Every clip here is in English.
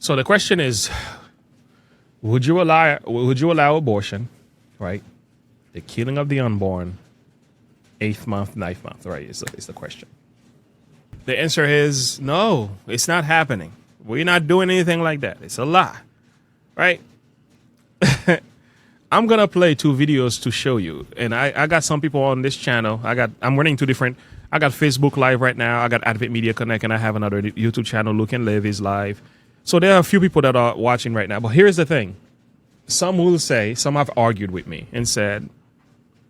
So the question is, would you allow abortion, right? The killing of the unborn, 8th month, 9th month, right? Is the question. The answer is no, it's not happening. We're not doing anything like that. It's a lie, right? I'm gonna play 2 videos to show you, and I got some people on this channel. I'm running 2 different. I got Facebook Live right now. I got Advent Media Connect, and I have another YouTube channel. Look and Live is live. So there are a few people that are watching right now. But here's the thing: some have argued with me and said,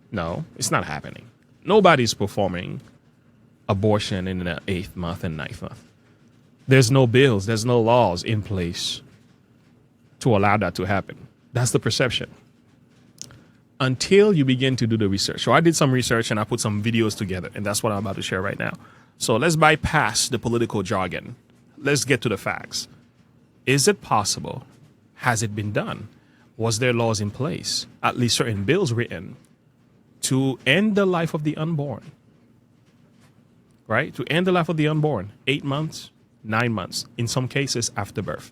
no, it's not happening. Nobody's performing abortion in the 8th month and 9th month. There's no bills, there's no laws in place to allow that to happen. That's the perception. Until you begin to do the research. So I did some research and I put some videos together, and that's what I'm about to share right now. So let's bypass the political jargon. Let's get to the facts. Is it possible? Has it been done? Was there laws in place, at least certain bills written, to end the life of the unborn? Right? To end the life of the unborn. 8 months, 9 months, in some cases after birth.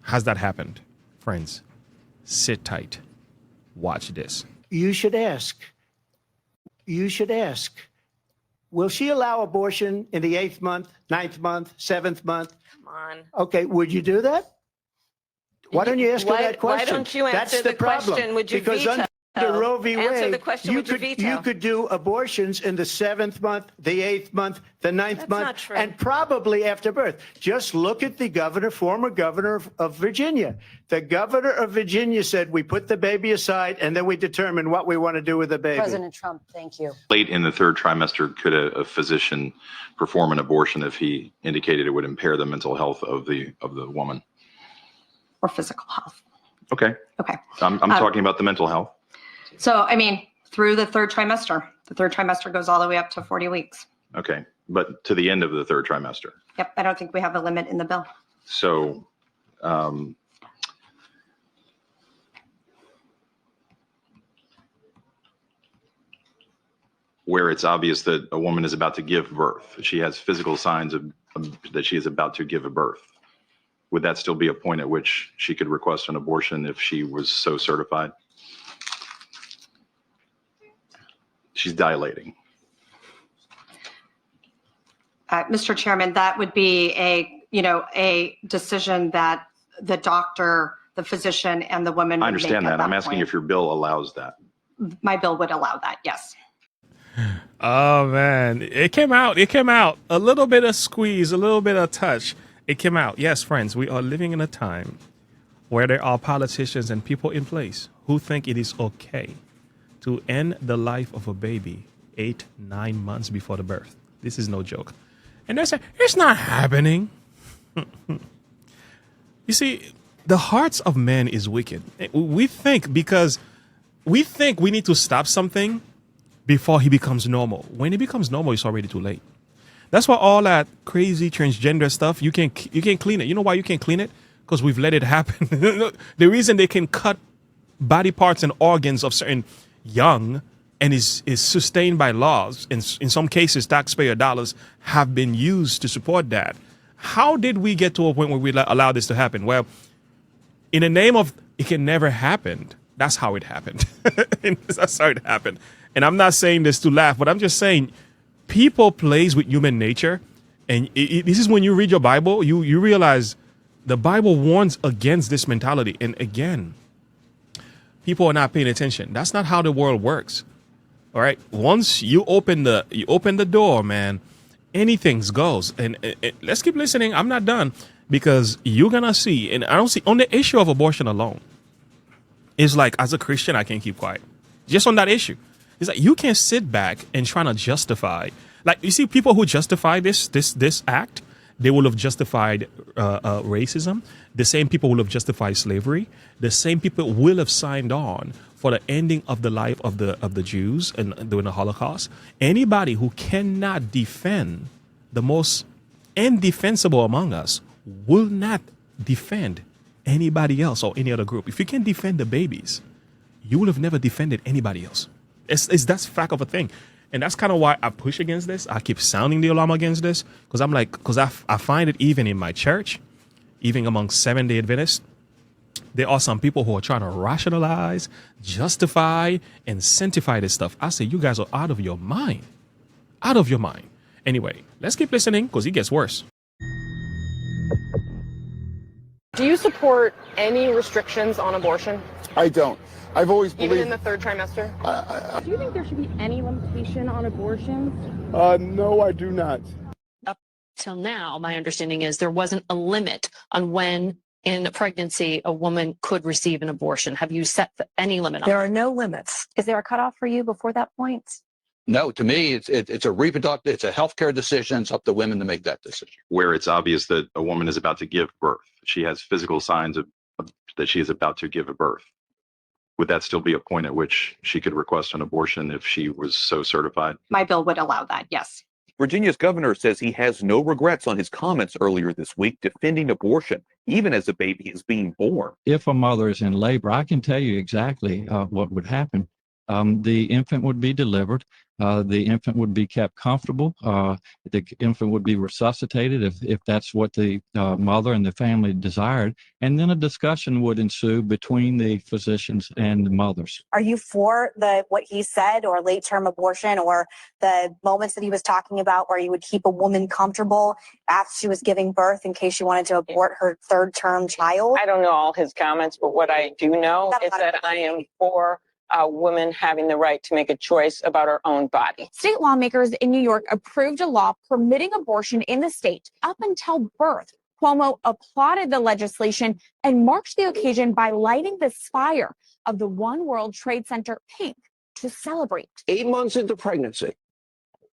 Has that happened? Friends, sit tight. Watch this. You should ask. Will she allow abortion in the 8th month, 9th month, 7th month? Come on. Okay, would you do that? Why don't you ask her that question? Why don't you answer the question? Would you because veto? under Roe v. Answer Wade, the question, you would you veto? could do abortions in the 7th month, the 8th month, the 9th That's month, not true. and probably after birth. Just look at the former governor of Virginia. The governor of Virginia said, we put the baby aside and then we determine what we want to do with the baby. President Trump, thank you. Late in the 3rd trimester, could a physician perform an abortion if he indicated it would impair the mental health of the woman? Or physical health. Okay. Okay. I'm talking about the mental health. So, I mean, through the 3rd trimester. The 3rd trimester goes all the way up to 40 weeks. Okay. But to the end of the 3rd trimester. Yep. I don't think we have a limit in the bill. So, where it's obvious that a woman is about to give birth, she has physical signs of that she is about to give a birth. Would that still be a point at which she could request an abortion if she was so certified? She's dilating. Mr. Chairman, that would be a decision that the doctor, the physician, and the woman would I understand make at that. I'm asking point. if your bill allows that. My bill would allow that, yes. Oh man, it came out. A little bit of squeeze, a little bit of touch. It came out. Yes, friends, we are living in a time where there are politicians and people in place who think it is okay to end the life of a baby 8-9 months before the birth. This is no joke. And they say, it's not happening. You see, the hearts of men is wicked. We think we need to stop something before he becomes normal. When he becomes normal, it's already too late. That's why all that crazy transgender stuff, you can't clean it. You know why you can't clean it? Because we've let it happen. The reason they can cut body parts and organs of certain young and is sustained by laws, in some cases taxpayer dollars have been used to support that. How did we get to a point where we allow this to happen? Well, in the name of it can never happen, that's how it happened. That's how it happened. And I'm not saying this to laugh, but I'm just saying people plays with human nature. And this is when you read your Bible, you realize the Bible warns against this mentality. And again, people are not paying attention. That's not how the world works. All right. Once you open the door, man, anything goes. And let's keep listening. I'm not done, because you're going to see, and I don't see on the issue of abortion alone. It's like, as a Christian, I can't keep quiet just on that issue. It's like, you can't sit back and try to justify, like, you see people who justify this act, they will have justified racism. The same people will have justified slavery. The same people will have signed on for the ending of the life of the Jews and during the Holocaust. Anybody who cannot defend the most indefensible among us will not defend anybody else or any other group. If you can defend the babies, you will have never defended anybody else. That's fact of a thing. And that's kind of why I push against this. I keep sounding the alarm against this, because I find it even in my church. even among Seventh-day Adventists, there are some people who are trying to rationalize, justify, and sanctify this stuff. I say, you guys are out of your mind. Out of your mind. Anyway, let's keep listening because it gets worse. Do you support any restrictions on abortion? I don't. I've always believed... Even in the third trimester? Do you think there should be any limitation on abortions? No, I do not. Up till now, my understanding is there wasn't a limit on when in pregnancy a woman could receive an abortion. Have you set any limit on There are no limits. Is there a cutoff for you before that point? No, to me, it's a reproductive, it's a healthcare decision. It's up to women to make that decision. Where it's obvious that a woman is about to give birth, she has physical signs of that she is about to give a birth. Would that still be a point at which she could request an abortion if she was so certified? My bill would allow that, yes. Virginia's governor says he has no regrets on his comments earlier this week defending abortion, even as a baby is being born. If a mother is in labor, I can tell you exactly what would happen. The infant would be delivered. The infant would be kept comfortable. The infant would be resuscitated if that's what the mother and the family desired. And then a discussion would ensue between the physicians and the mothers. Are you for what he said, or late-term abortion, or the moments that he was talking about where you would keep a woman comfortable after she was giving birth in case she wanted to abort her third-term child? I don't know all his comments, but what I do know is that I am for women having the right to make a choice about her own body. State lawmakers in New York approved a law permitting abortion in the state up until birth. Cuomo applauded the legislation and marked the occasion by lighting the spire of the One World Trade Center pink to celebrate. 8 months into pregnancy,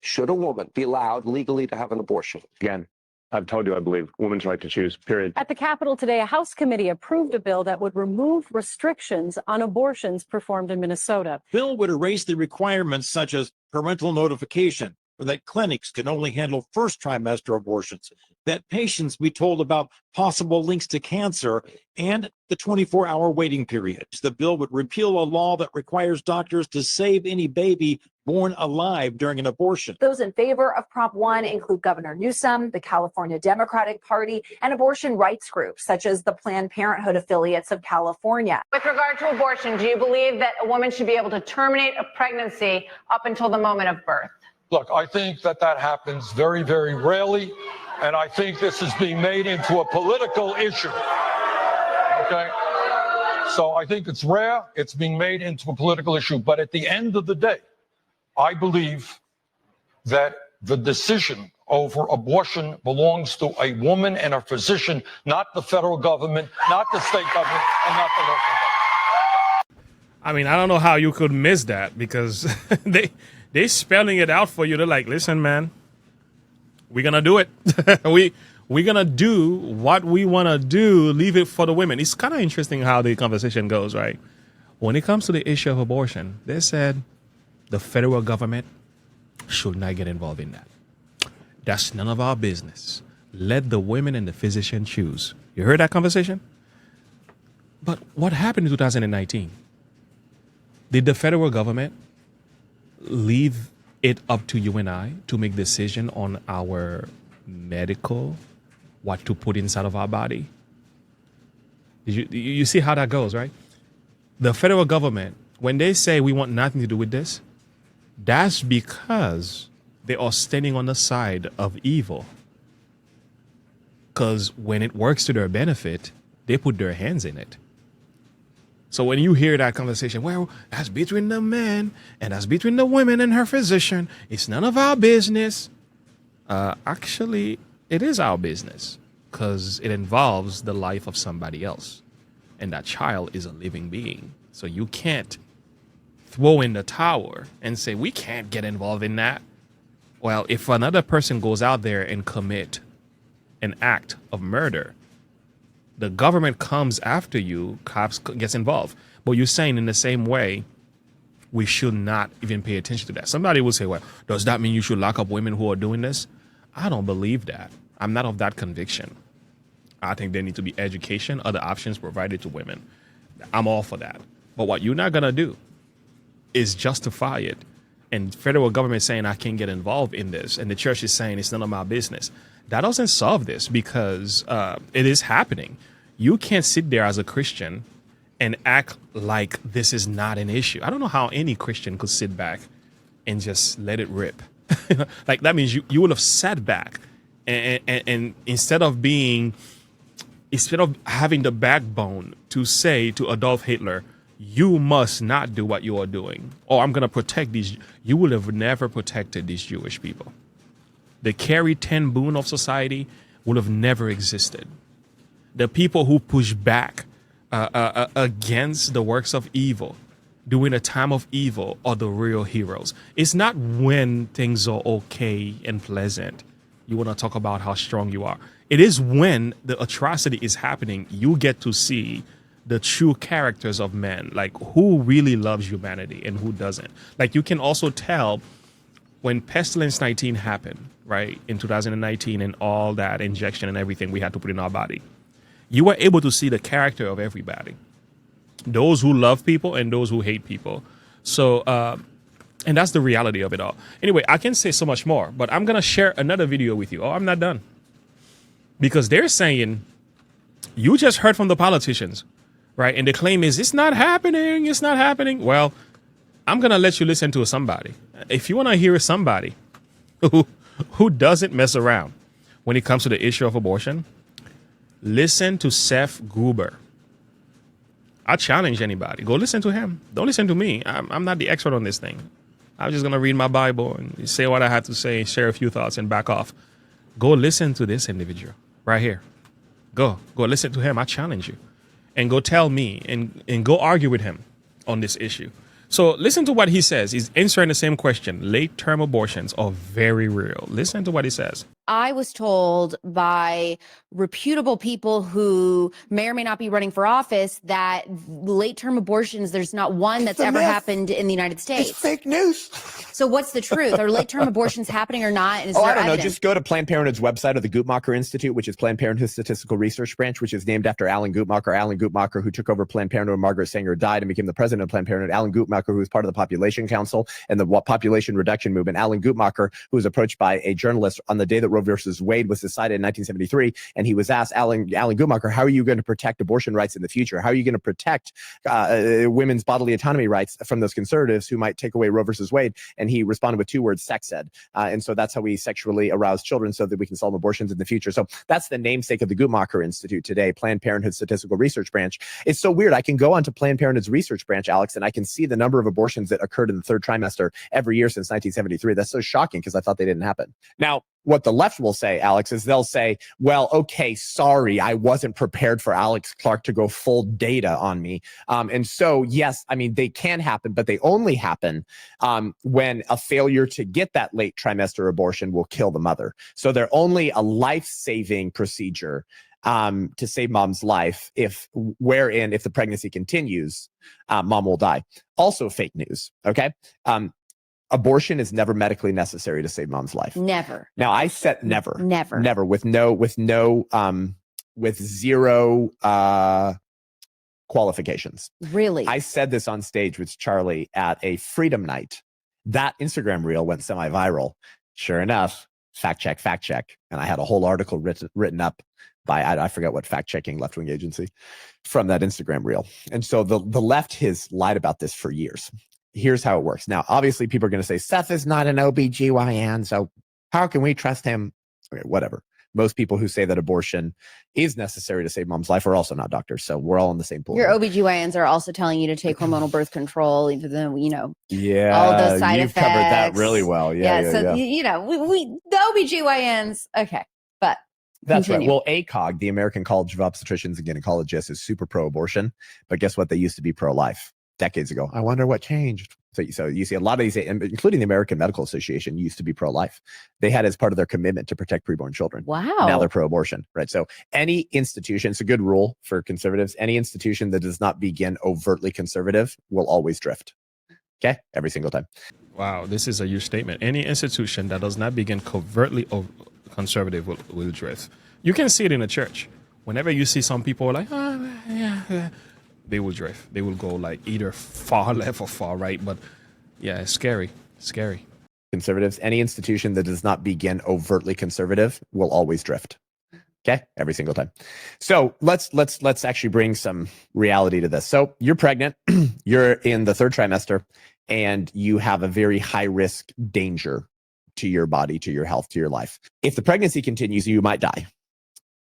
should a woman be allowed legally to have an abortion? Again, I've told you I believe women's right to choose, period. At the Capitol today, a House committee approved a bill that would remove restrictions on abortions performed in Minnesota. Bill would erase the requirements such as parental notification, or that clinics can only handle first trimester abortions, that patients be told about possible links to cancer, and the 24-hour waiting period. The bill would repeal a law that requires doctors to save any baby born alive during an abortion. Those in favor of Prop 1 include Governor Newsom, the California Democratic Party, and abortion rights groups such as the Planned Parenthood affiliates of California. With regard to abortion, do you believe that a woman should be able to terminate a pregnancy up until the moment of birth? Look, I think that happens very, very rarely, and I think this is being made into a political issue. Okay? So I think it's rare, it's being made into a political issue, but at the end of the day, I believe that the decision over abortion belongs to a woman and a physician, not the federal government, not the state government, and not the local government. I mean, I don't know how you could miss that, because they spelling it out for you. They're like, listen, man, we're going to do it. We're going to do what we want to do. Leave it for the women. It's kind of interesting how the conversation goes, right? When it comes to the issue of abortion, they said the federal government should not get involved in that. That's none of our business. Let the women and the physician choose. You heard that conversation? But what happened in 2019? Did the federal government leave it up to you and I to make decision on our medical, what to put inside of our body? You see how that goes, right? The federal government, when they say we want nothing to do with this, that's because they are standing on the side of evil. Because when it works to their benefit, they put their hands in it. So when you hear that conversation, well, that's between the men and that's between the women and her physician, it's none of our business. Actually, it is our business, because it involves the life of somebody else. And that child is a living being. So you can't throw in the towel and say, we can't get involved in that. Well, if another person goes out there and commit an act of murder, the government comes after you, cops gets involved. But you're saying in the same way, we should not even pay attention to that. Somebody will say, well, does that mean you should lock up women who are doing this? I don't believe that. I'm not of that conviction. I think there need to be education, other options provided to women. I'm all for that. But what you're not going to do is justify it. And federal government saying I can't get involved in this, and the church is saying it's none of my business. that doesn't solve this because it is happening. You can't sit there as a Christian and act like this is not an issue. I don't know how any Christian could sit back and just let it rip. Like that means you would have sat back and instead of having the backbone to say to Adolf Hitler, you must not do what you are doing, or I'm going to protect these. You would have never protected these Jewish people. The Carrie Ten Boom of society would have never existed. The people who push back against the works of evil during a time of evil are the real heroes. It's not when things are okay and pleasant you want to talk about how strong you are. It is when the atrocity is happening you get to see the true characters of men, like who really loves humanity and who doesn't. Like you can also tell when Pestilence 19 happened, right, in 2019 and all that injection and everything we had to put in our body. You were able to see the character of everybody. Those who love people and those who hate people. So, and that's the reality of it all. Anyway, I can say so much more, but I'm going to share another video with you. Oh, I'm not done. Because they're saying, you just heard from the politicians, right? And the claim is, it's not happening. It's not happening. Well, I'm going to let you listen to somebody. If you want to hear somebody who doesn't mess around when it comes to the issue of abortion, listen to Seth Gruber. I challenge anybody. Go listen to him. Don't listen to me. I'm not the expert on this thing. I'm just going to read my Bible and say what I have to say, share a few thoughts and back off. Go listen to this individual right here. Go listen to him. I challenge you. And go tell me and go argue with him on this issue. So listen to what he says. He's answering the same question. Late-term abortions are very real. Listen to what he says. I was told by reputable people who may or may not be running for office that late-term abortions, there's not one that's ever happened in the United States. It's fake news. So what's the truth? Are late-term abortions happening or not? And is there I don't know. evidence? Just go to Planned Parenthood's website or the Guttmacher Institute, which is Planned Parenthood's statistical research branch, which is named after Alan Guttmacher. Alan Guttmacher, who took over Planned Parenthood when Margaret Sanger died and became the president of Planned Parenthood. Alan Guttmacher, who was part of the Population Council and the Population Reduction Movement. Alan Guttmacher, who was approached by a journalist on the day that Roe versus Wade was decided in 1973, and he was asked, Alan Guttmacher, how are you going to protect abortion rights in the future? How are you going to protect women's bodily autonomy rights from those conservatives who might take away Roe versus Wade? And he responded with 2 words, sex ed. And so that's how we sexually arouse children so that we can solve abortions in the future. So that's the namesake of the Guttmacher Institute today, Planned Parenthood Statistical Research Branch. It's so weird. I can go onto Planned Parenthood's research branch, Alex, and I can see the number of abortions that occurred in the 3rd trimester every year since 1973. That's so shocking because I thought they didn't happen. Now, what the left will say, Alex, is they'll say, well, okay, sorry, I wasn't prepared for Alex Clark to go full data on me. And so, yes, I mean, they can happen, but they only happen when a failure to get that late trimester abortion will kill the mother. So they're only a life-saving procedure to save mom's life if the pregnancy continues, mom will die. Also fake news, okay? Abortion is never medically necessary to save mom's life. Never. Now I said never with zero qualifications. Really? I said this on stage with Charlie at a Freedom Night. That Instagram reel went semi-viral. Sure enough, fact check. And I had a whole article written up by, I forget what fact-checking left-wing agency, from that Instagram reel. And so the left has lied about this for years. Here's how it works. Now, obviously, people are going to say, Seth is not an OBGYN, so how can we trust him? Okay, whatever. Most people who say that abortion is necessary to save mom's life are also not doctors, so we're all in the same pool. Your OBGYNs are also telling you to take hormonal birth control, even though, yeah, all those side you've effects. Covered that really well. Yeah. We the OBGYNs, okay, but that's continue. right. Well, ACOG, the American College of Obstetricians and Gynecologists, is super pro-abortion, but guess what? They used to be pro-life decades ago. I wonder what changed. So you see a lot of these, including the American Medical Association, used to be pro-life. They had as part of their commitment to protect preborn children. Wow. Now they're pro-abortion, right? So any institution, it's a good rule for conservatives, any institution that does not begin overtly conservative will always drift. Okay? Every single time. Wow, this is a huge statement. Any institution that does not begin covertly conservative will drift. You can see it in the church. Whenever you see some people like, they will drift. They will go like either far left or far right. But yeah, it's scary. conservatives, any institution that does not begin overtly conservative will always drift. Okay, every single time. So let's actually bring some reality to this. So you're pregnant, you're in the 3rd trimester, and you have a very high risk danger to your body, to your health, to your life. If the pregnancy continues, you might die.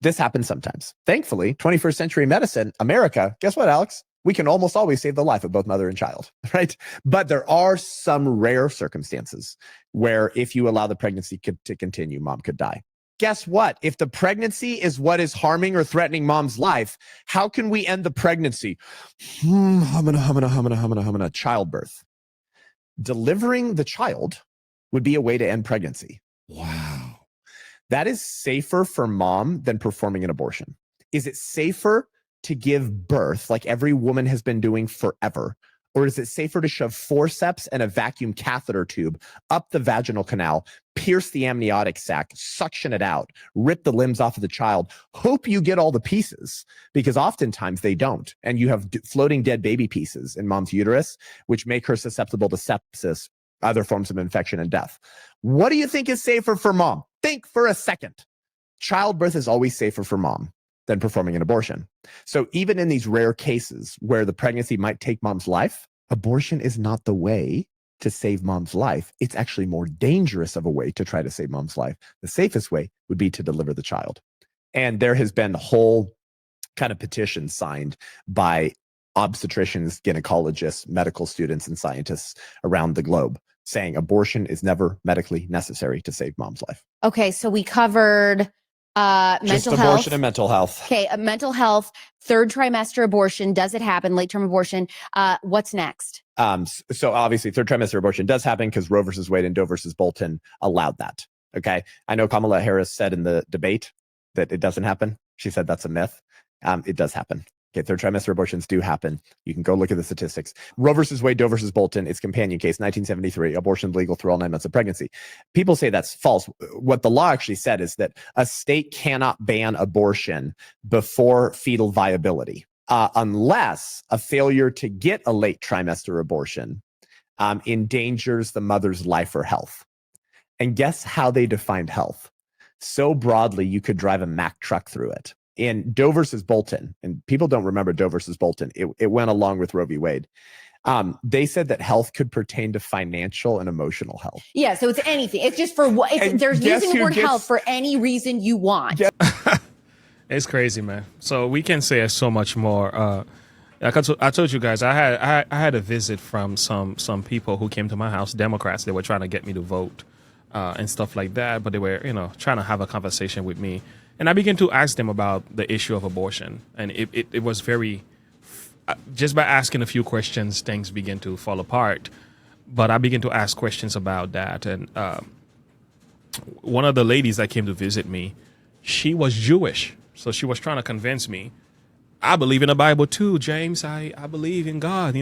This happens sometimes. Thankfully, 21st century medicine, America, guess what, Alex? We can almost always save the life of both mother and child, right? But there are some rare circumstances where if you allow the pregnancy to continue, mom could die. Guess what? If the pregnancy is what is harming or threatening mom's life, how can we end the pregnancy? Childbirth. Delivering the child would be a way to end pregnancy. Wow. That is safer for mom than performing an abortion. Is it safer to give birth like every woman has been doing forever? Or is it safer to shove forceps and a vacuum catheter tube up the vaginal canal, pierce the amniotic sac, suction it out, rip the limbs off of the child, hope you get all the pieces, because oftentimes they don't. And you have floating dead baby pieces in mom's uterus, which make her susceptible to sepsis, other forms of infection, and death. What do you think is safer for mom? Think for a second. Childbirth is always safer for mom than performing an abortion. So even in these rare cases where the pregnancy might take mom's life, abortion is not the way to save mom's life. It's actually more dangerous of a way to try to save mom's life. The safest way would be to deliver the child. And there has been whole kind of petitions signed by obstetricians, gynecologists, medical students, and scientists around the globe saying abortion is never medically necessary to save mom's life. Okay, so we covered Just mental abortion health. and mental health. Okay, mental health, 3rd trimester abortion. Does it happen? Late term abortion. What's next? So obviously 3rd trimester abortion does happen because Roe versus Wade and Doe versus Bolton allowed that. Okay. I know Kamala Harris said in the debate that it doesn't happen. She said that's a myth. It does happen. Okay, 3rd trimester abortions do happen. You can go look at the statistics. Roe versus Wade, Doe versus Bolton, its companion case, 1973, abortion legal through all 9 months of pregnancy. People say that's false. What the law actually said is that a state cannot ban abortion before fetal viability, unless a failure to get a late trimester abortion endangers the mother's life or health. And guess how they defined health? So broadly, you could drive a Mack truck through it. In Doe versus Bolton, and people don't remember Doe versus Bolton, it went along with Roe v. Wade. They said that health could pertain to financial and emotional health. Yeah, so it's anything. It's just for what? There's using the word health for any reason you want. It's crazy, man. So we can say so much more. Like I told you guys, I had a visit from some people who came to my house, Democrats. They were trying to get me to vote and stuff like that, but they were, trying to have a conversation with me. And I began to ask them about the issue of abortion. And it was very, just by asking a few questions, things began to fall apart. But I began to ask questions about that. And one of the ladies that came to visit me, she was Jewish. So she was trying to convince me, I believe in the Bible too, James. I believe in God,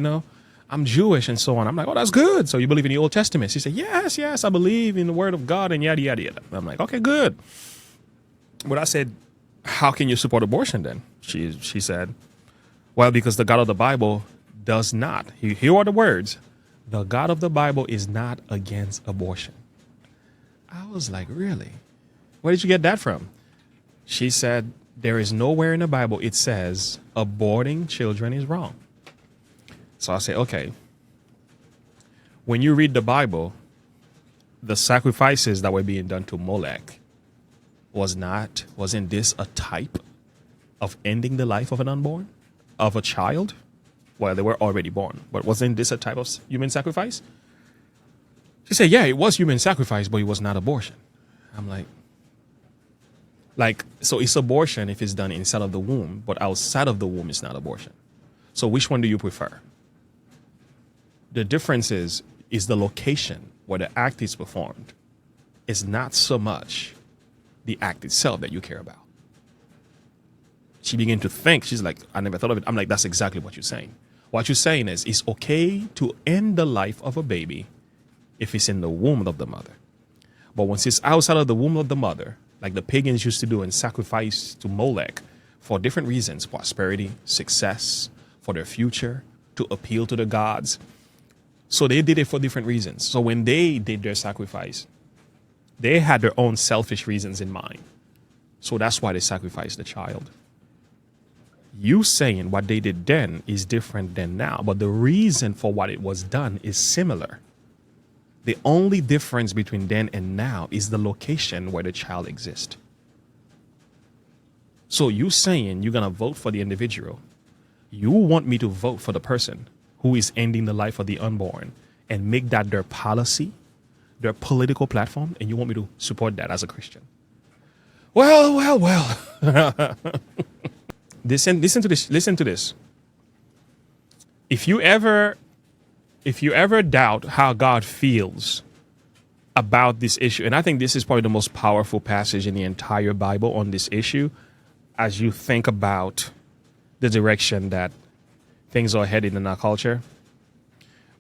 I'm Jewish and so on. I'm like, oh, that's good. So you believe in the Old Testament? She said, yes, I believe in the word of God and yada, yada, yada. I'm like, okay, good. But I said, how can you support abortion then? She said, well, because the God of the Bible does not. Here are the words. The God of the Bible is not against abortion. I was like, really? Where did you get that from? She said, there is nowhere in the Bible it says aborting children is wrong. So I say, okay. When you read the Bible, the sacrifices that were being done to Molech, wasn't this a type of ending the life of an unborn, of a child? Well, they were already born, but wasn't this a type of human sacrifice? She said, yeah, it was human sacrifice, but it was not abortion. I'm like, so it's abortion if it's done inside of the womb, but outside of the womb, it's not abortion. So which one do you prefer? The difference is the location where the act is performed. It's not so much the act itself that you care about. She began to think, she's like, I never thought of it. I'm like, that's exactly what you're saying. What you're saying is it's okay to end the life of a baby if it's in the womb of the mother. But once it's outside of the womb of the mother, like the pagans used to do and sacrifice to Molech for different reasons, prosperity, success, for their future, to appeal to the gods. So they did it for different reasons. So when they did their sacrifice, they had their own selfish reasons in mind. So that's why they sacrificed the child. You saying what they did then is different than now, but the reason for what it was done is similar. The only difference between then and now is the location where the child exists. So you saying you're going to vote for the individual. You want me to vote for the person who is ending the life of the unborn and make that their policy, their political platform, and you want me to support that as a Christian. Well. Listen to this. If you ever doubt how God feels about this issue, and I think this is probably the most powerful passage in the entire Bible on this issue, as you think about the direction that things are headed in our culture.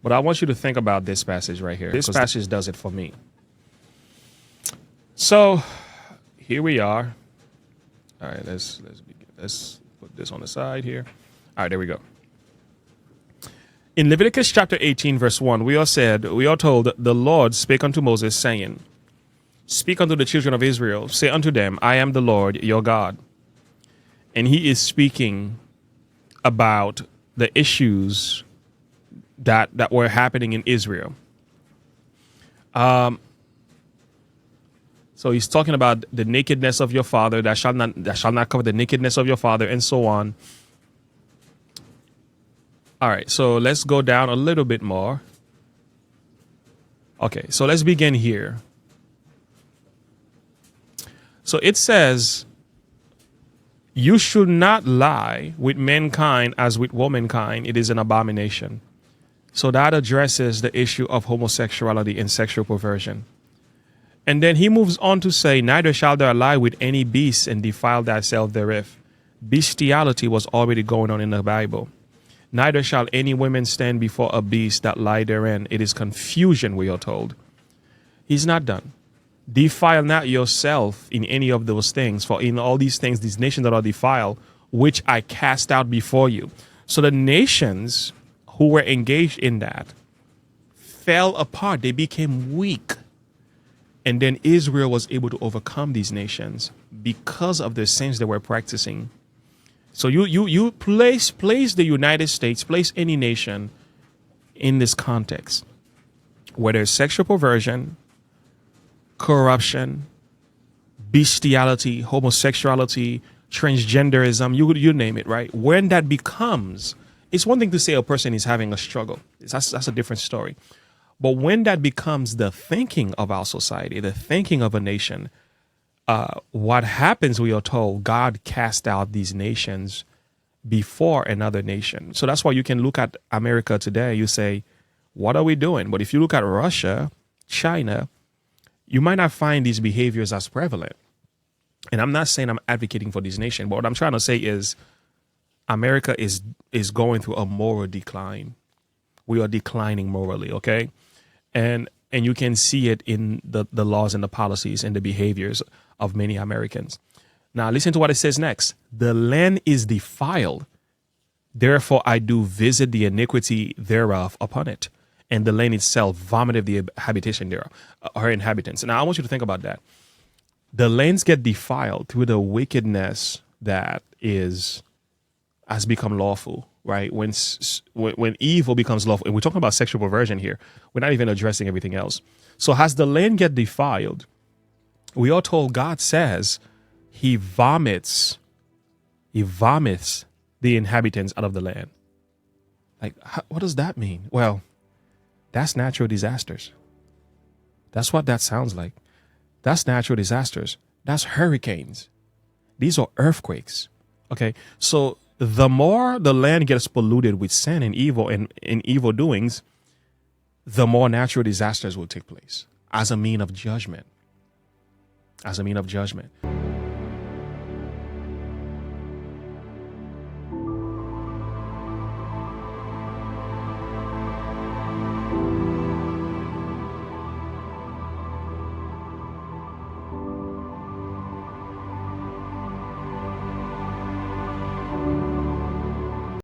But I want you to think about this passage right here. This passage does it for me. So here we are. All right, let's put this on the side here. All right, there we go. In Leviticus chapter 18, verse 1, we are told, the Lord spake unto Moses, saying, Speak unto the children of Israel, say unto them, I am the Lord your God. And he is speaking about the issues that were happening in Israel. So he's talking about the nakedness of your father, that shall not cover the nakedness of your father, and so on. All right, so let's go down a little bit more. Okay, so let's begin here. So it says, you should not lie with mankind as with womankind. It is an abomination. So that addresses the issue of homosexuality and sexual perversion. And then he moves on to say, neither shall thou lie with any beast and defile thyself therewith. Bestiality was already going on in the Bible. Neither shall any woman stand before a beast that lie therein. It is confusion, we are told. He's not done. Defile not yourself in any of those things, for in all these things, these nations that are defiled, which I cast out before you. So the nations who were engaged in that fell apart. They became weak. And then Israel was able to overcome these nations because of the sins they were practicing. So you place the United States, place any nation in this context, where there's sexual perversion, corruption, bestiality, homosexuality, transgenderism, you name it, right? When that becomes, it's one thing to say a person is having a struggle. That's a different story. But when that becomes the thinking of our society, the thinking of a nation, what happens, we are told, God cast out these nations before another nation. So that's why you can look at America today, you say, what are we doing? But if you look at Russia, China, you might not find these behaviors as prevalent. And I'm not saying I'm advocating for these nations, but what I'm trying to say is America is going through a moral decline. We are declining morally, okay? And you can see it in the laws and the policies and the behaviors of many Americans. Now, listen to what it says next. The land is defiled. Therefore, I do visit the iniquity thereof upon it. And the land itself vomited the habitation thereof, her inhabitants. Now, I want you to think about that. The lands get defiled through the wickedness that has become lawful, right? When evil becomes lawful, and we're talking about sexual perversion here, we're not even addressing everything else. So has the land get defiled? We are told God says he vomits the inhabitants out of the land. Like, what does that mean? Well, that's natural disasters. That's what that sounds like. That's natural disasters. That's hurricanes. These are earthquakes. Okay. So the more the land gets polluted with sin and evil and evil doings, the more natural disasters will take place as a mean of judgment. As a mean of judgment.